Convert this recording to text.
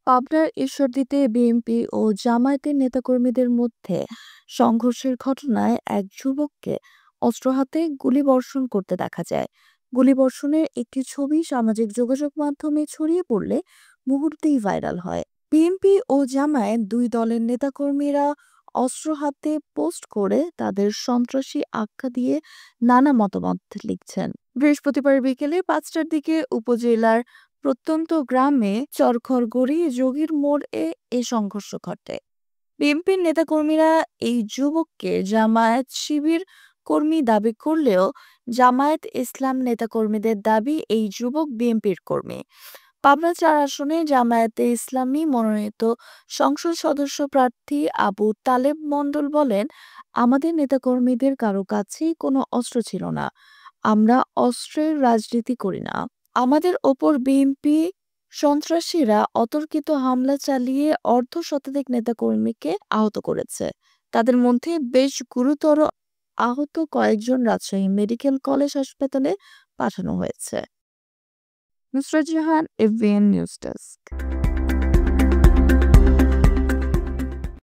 পাবনার ঈশ্বরদীতে বিএনপি ও জামায়াতের নেতাকর্মীদের মধ্যে সংঘর্ষের ঘটনায় এক যুবককে অস্ত্র হাতে গুলিবর্ষণ করতে দেখা যায়। গুলিবর্ষণের একটি ছবি সামাজিক যোগাযোগ মাধ্যমে ছড়িয়ে পড়লে মুহূর্তেই ভাইরাল হয়। বিএনপি ও জামায়াত দুই দলের নেতাকর্মীরা অস্ত্র হাতে পোস্ট করে তাদের সন্ত্রাসী আখ্যা দিয়ে নানা মতামত লিখছেন। বৃহস্পতিবার বিকেলে ৫টার দিকে উপজেলার প্রত্যন্ত গ্রামে চরখড়গড়ি যোগীর মোড়ে এ সংঘর্ষ ঘটে। বিএনপির নেতাকর্মীরা এই যুবককে জামায়াত শিবির কর্মী দাবি করলেও জামায়াত ইসলাম নেতাকর্মীদের দাবি এই যুবক বিএনপির কর্মী। পাবনা ৪ আসনে জামায়াতে ইসলামী মনোনীত সংসদ সদস্য প্রার্থী আবু তালেব মণ্ডল বলেন, আমাদের নেতাকর্মীদের কারো কাছেই কোনো অস্ত্র ছিল না। আমরা অস্ত্রের রাজনীতি করি না। আমাদের ওপর বিএনপি সন্ত্রাসীরা অতর্কিত হামলা চালিয়ে অর্ধশতাধিক নেতাকর্মীকে আহত করেছে। তাদের মধ্যে বেশ গুরুতর আহত কয়েকজন রাজশাহী মেডিকেল কলেজ হাসপাতালে পাঠানো হয়েছে। Nusrat Jahan, AVN news desk.